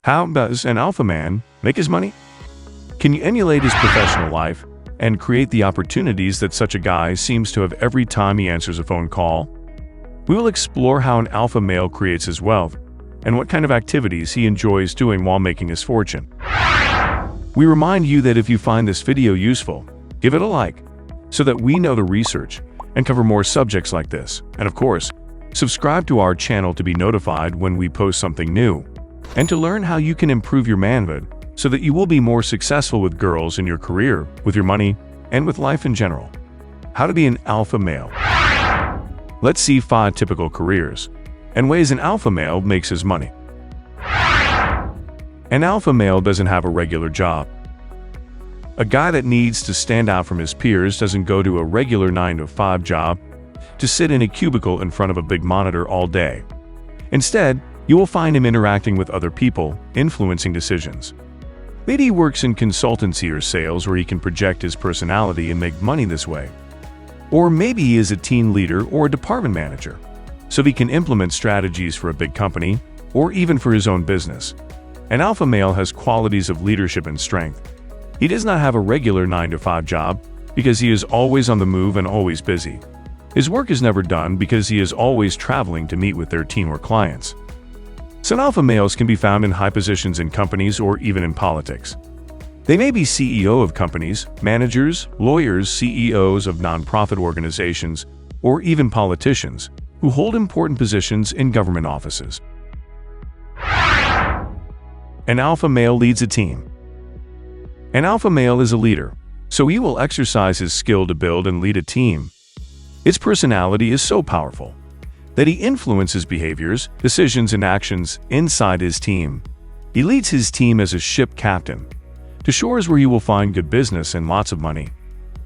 How does an alpha man make his money? Can you emulate his professional life and create the opportunities that such a guy seems to have every time he answers a phone call? We will explore how an alpha male creates his wealth and what kind of activities he enjoys doing while making his fortune. We remind you that if you find this video useful, give it a like so that we know the research and cover more subjects like this. And of course, subscribe to our channel to be notified when we post something new and to learn how you can improve your manhood so that you will be more successful with girls in your career, with your money, and with life in general. How to be an alpha male. Let's see 5 typical careers and ways an alpha male makes his money. An alpha male doesn't have a regular job. A guy that needs to stand out from his peers doesn't go to a regular 9-to-5 job to sit in a cubicle in front of a big monitor all day. Instead, you will find him interacting with other people, influencing decisions. Maybe he works in consultancy or sales where he can project his personality and make money this way. Or maybe he is a team leader or a department manager, so he can implement strategies for a big company or even for his own business. An alpha male has qualities of leadership and strength. He does not have a regular 9-to-5 job because he is always on the move and always busy. His work is never done because he is always traveling to meet with their team or clients. Some alpha males can be found in high positions in companies or even in politics. They may be CEO of companies, managers, lawyers, CEOs of nonprofit organizations, or even politicians who hold important positions in government offices. An alpha male leads a team. An alpha male is a leader, so he will exercise his skill to build and lead a team. Its personality is so powerful that he influences behaviors, decisions, and actions inside his team. He leads his team as a ship captain to shores where he will find good business and lots of money.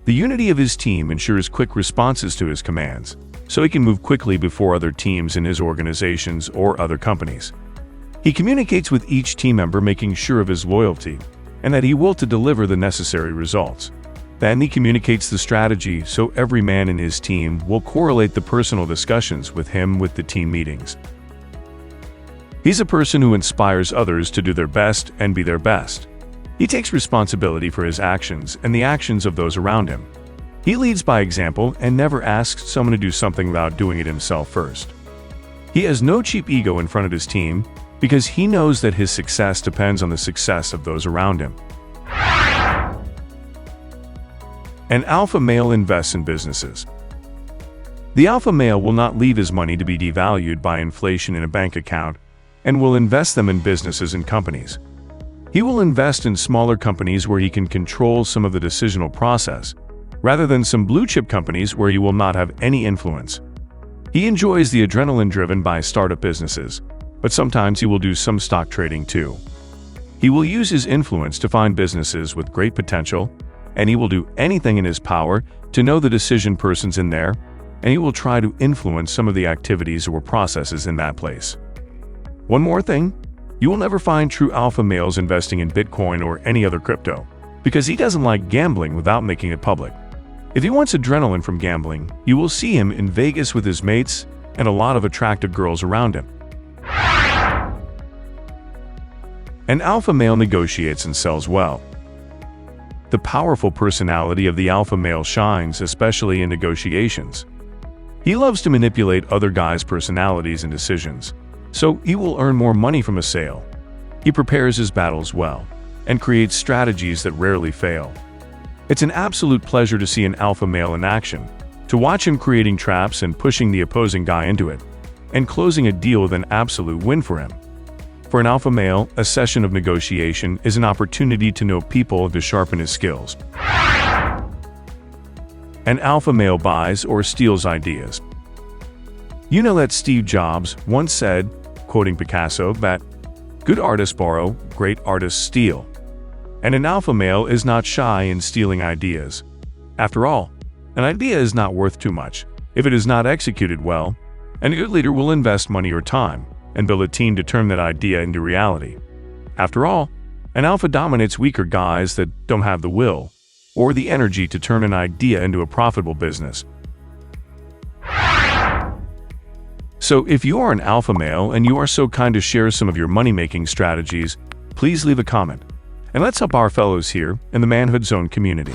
The unity of his team ensures quick responses to his commands, so he can move quickly before other teams in his organizations or other companies. He communicates with each team member, making sure of his loyalty and that he will to deliver the necessary results. Then he communicates the strategy so every man in his team will correlate the personal discussions with him with the team meetings. He's a person who inspires others to do their best and be their best. He takes responsibility for his actions and the actions of those around him. He leads by example and never asks someone to do something without doing it himself first. He has no cheap ego in front of his team because he knows that his success depends on the success of those around him. An alpha male invests in businesses. The alpha male will not leave his money to be devalued by inflation in a bank account and will invest them in businesses and companies. He will invest in smaller companies where he can control some of the decisional process, rather than some blue-chip companies where he will not have any influence. He enjoys the adrenaline driven by startup businesses, but sometimes he will do some stock trading too. He will use his influence to find businesses with great potential, and he will do anything in his power to know the decision persons in there, and he will try to influence some of the activities or processes in that place. One more thing, you will never find true alpha males investing in Bitcoin or any other crypto, because he doesn't like gambling without making it public. If he wants adrenaline from gambling, you will see him in Vegas with his mates and a lot of attractive girls around him. An alpha male negotiates and sells well. The powerful personality of the alpha male shines especially in negotiations. He loves to manipulate other guys' personalities and decisions, so he will earn more money from a sale. He prepares his battles well and creates strategies that rarely fail. It's an absolute pleasure to see an alpha male in action, to watch him creating traps and pushing the opposing guy into it, and closing a deal with an absolute win for him. For an alpha male, a session of negotiation is an opportunity to know people and to sharpen his skills. An alpha male buys or steals ideas. You know that Steve Jobs once said, quoting Picasso, that good artists borrow, great artists steal. And an alpha male is not shy in stealing ideas. After all, an idea is not worth too much if it is not executed well, and a good leader will invest money or time and build a team to turn that idea into reality. After all, an alpha dominates weaker guys that don't have the will or the energy to turn an idea into a profitable business. So if you are an alpha male and you are so kind to share some of your money-making strategies, please leave a comment. And let's help our fellows here in the Manhood Zone community.